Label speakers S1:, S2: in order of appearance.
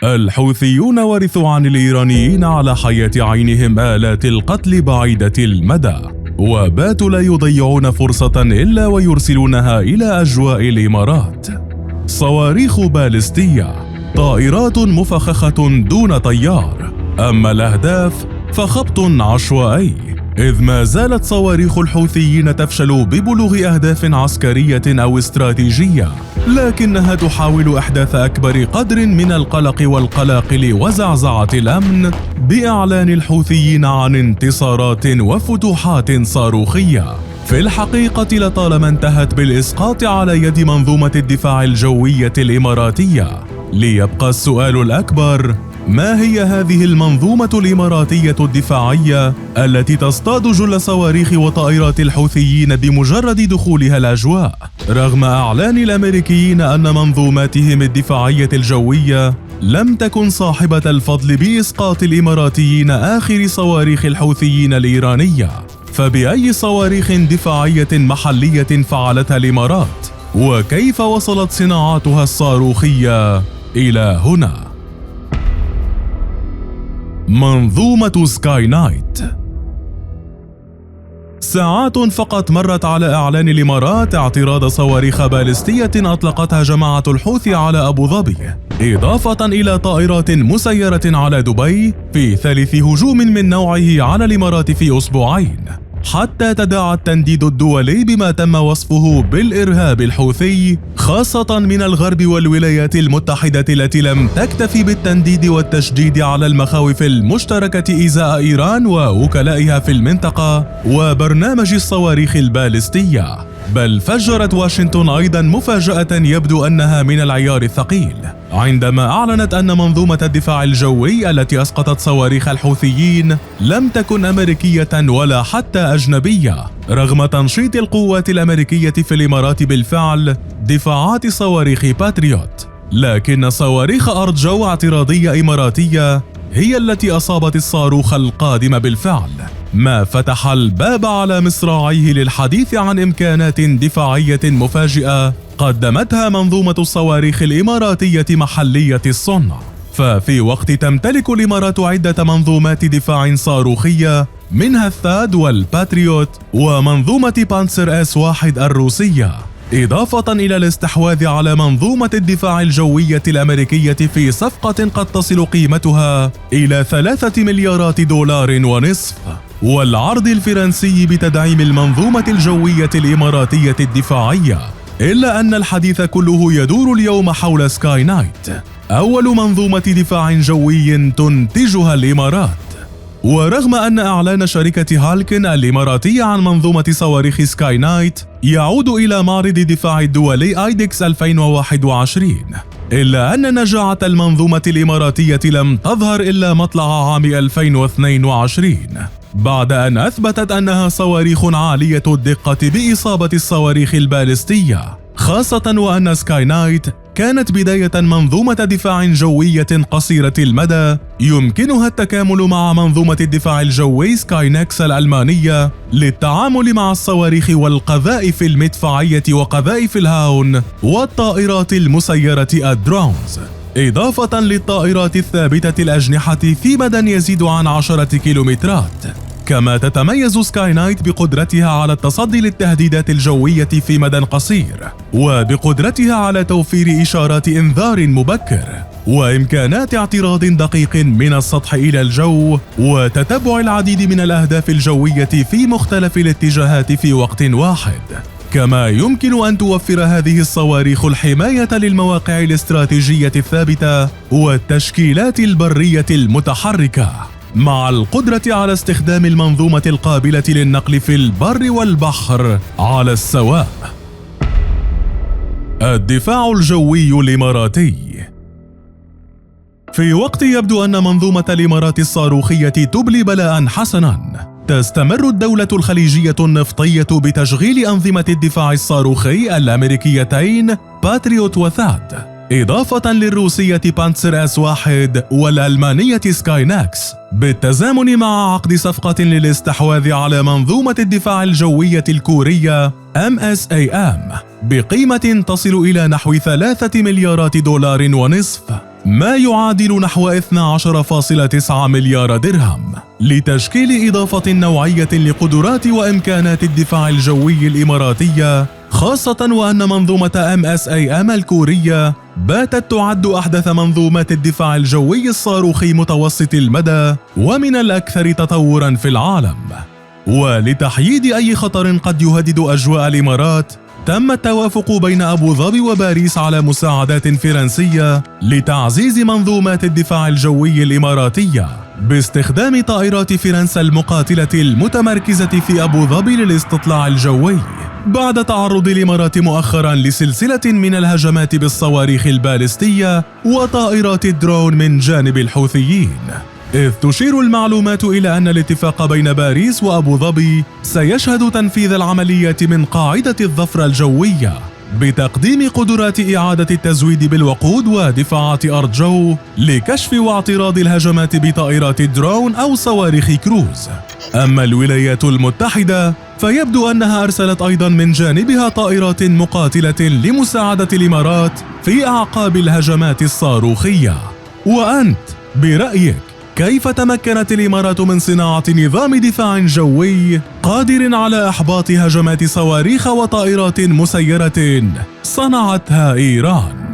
S1: الحوثيون ورثوا عن الإيرانيين على حياة عينهم آلات القتل بعيدة المدى، وباتوا لا يضيعون فرصة إلا ويرسلونها إلى أجواء الإمارات. صواريخ باليستية، طائرات مفخخة دون طيار، أما الأهداف فخبط عشوائي، إذ ما زالت صواريخ الحوثيين تفشل ببلوغ أهداف عسكرية أو استراتيجية، لكنها تحاول إحداث أكبر قدر من القلق والقلاقل وزعزعة الأمن بإعلان الحوثيين عن انتصارات وفتوحات صاروخية في الحقيقة لطالما انتهت بالإسقاط على يد منظومة الدفاع الجوية الإماراتية. ليبقى السؤال الأكبر: ما هي هذه المنظومة الإماراتية الدفاعية التي تصطاد جل صواريخ وطائرات الحوثيين بمجرد دخولها الأجواء؟ رغم إعلان الأمريكيين أن منظوماتهم الدفاعية الجوية لم تكن صاحبة الفضل بإسقاط الإماراتيين آخر صواريخ الحوثيين الإيرانية، فبأي صواريخ دفاعية محلية فعلتها الإمارات؟ وكيف وصلت صناعاتها الصاروخية إلى هنا؟ منظومة سكاي نايت. ساعات فقط مرت على إعلان الإمارات اعتراض صواريخ باليستية أطلقتها جماعة الحوثي على أبو ظبي، إضافة إلى طائرات مسيرة على دبي في ثالث هجوم من نوعه على الإمارات في أسبوعين، حتى تداعى التنديد الدولي بما تم وصفه بالإرهاب الحوثي، خاصة من الغرب والولايات المتحدة التي لم تكتفي بالتنديد والتشديد على المخاوف المشتركة إزاء إيران ووكلائها في المنطقة وبرنامج الصواريخ الباليستية، بل فجرت واشنطن أيضا مفاجأة يبدو أنها من العيار الثقيل عندما أعلنت أن منظومة الدفاع الجوي التي أسقطت صواريخ الحوثيين لم تكن أمريكية ولا حتى أجنبية، رغم تنشيط القوات الأمريكية في الإمارات بالفعل دفاعات صواريخ باتريوت، لكن صواريخ أرض جو اعتراضية إماراتية هي التي أصابت الصاروخ القادم بالفعل، ما فتح الباب على مصراعيه للحديث عن إمكانات دفاعية مفاجئة قدمتها منظومة الصواريخ الإماراتية محلية الصنع. ففي وقت تمتلك الإمارات عدة منظومات دفاع صاروخية منها الثاد والباتريوت ومنظومة بانسر S-1 الروسية، إضافة إلى الاستحواذ على منظومة الدفاع الجوية الأمريكية في صفقة قد تصل قيمتها إلى 3 مليارات دولار ونصف، والعرض الفرنسي بتدعيم المنظومة الجوية الإماراتية الدفاعية، إلا أن الحديث كله يدور اليوم حول سكاي نايت، أول منظومة دفاع جوي تنتجها الإمارات. ورغم أن إعلان شركة هالكن الإماراتية عن منظومة صواريخ سكاي نايت يعود إلى معرض الدفاع الدولي آيدكس 2021، إلا أن نجاعة المنظومة الإماراتية لم تظهر إلا مطلع عام 2022 بعد أن أثبتت أنها صواريخ عالية الدقة بإصابة الصواريخ الباليستية، خاصة وأن سكاي نايت كانت بداية منظومة دفاع جوية قصيرة المدى يمكنها التكامل مع منظومة الدفاع الجوي سكاي نكس الألمانية للتعامل مع الصواريخ والقذائف المدفعية وقذائف الهاون والطائرات المسيرة الدرونز، إضافة للطائرات الثابتة الأجنحة في مدى يزيد عن 10 كيلومترات. كما تتميز سكاي نايت بقدرتها على التصدي للتهديدات الجوية في مدى قصير، وبقدرتها على توفير إشارات إنذار مبكر، وإمكانات اعتراض دقيق من السطح إلى الجو، وتتبع العديد من الأهداف الجوية في مختلف الاتجاهات في وقت واحد. كما يمكن أن توفر هذه الصواريخ الحماية للمواقع الاستراتيجية الثابتة والتشكيلات البرية المتحركة، مع القدرة على استخدام المنظومة القابلة للنقل في البر والبحر على السواء. الدفاع الجوي الإماراتي. في وقت يبدو أن منظومة الإمارات الصاروخية تبلي بلاء حسنا، تستمر الدولة الخليجية النفطية بتشغيل أنظمة الدفاع الصاروخي الأمريكيتين باتريوت وثاد، إضافة للروسية بانسر S-1 والألمانية سكاي نكس، بالتزامن مع عقد صفقة للاستحواذ على منظومة الدفاع الجوية الكورية MSAM بقيمة تصل إلى نحو 3 مليارات دولار ونصف، ما يعادل نحو 12.9 مليار درهم، لتشكيل إضافة نوعية لقدرات وإمكانات الدفاع الجوي الإماراتية، خاصة وأن منظومة MSAM الكورية باتت تعد أحدث منظومات الدفاع الجوي الصاروخي متوسط المدى ومن الأكثر تطوراً في العالم. ولتحييد أي خطر قد يهدد أجواء الإمارات، تم التوافق بين أبو ظبي وباريس على مساعدات فرنسية لتعزيز منظومات الدفاع الجوي الإماراتية باستخدام طائرات فرنسا المقاتلة المتمركزة في أبو ظبي للاستطلاع الجوي، بعد تعرض الإمارات مؤخراً لسلسلة من الهجمات بالصواريخ البالستية وطائرات الدرون من جانب الحوثيين. إذ تشير المعلومات إلى أن الاتفاق بين باريس وأبو ظبي سيشهد تنفيذ العمليات من قاعدة الظفر الجوية بتقديم قدرات إعادة التزويد بالوقود ودفاعات أرض جو لكشف واعتراض الهجمات بطائرات درون أو صواريخ كروز. أما الولايات المتحدة فيبدو أنها أرسلت أيضا من جانبها طائرات مقاتلة لمساعدة الإمارات في أعقاب الهجمات الصاروخية. وأنت برأيك كيف تمكنت الإمارات من صناعة نظام دفاع جوي قادر على إحباط هجمات صواريخ وطائرات مسيرة صنعتها إيران؟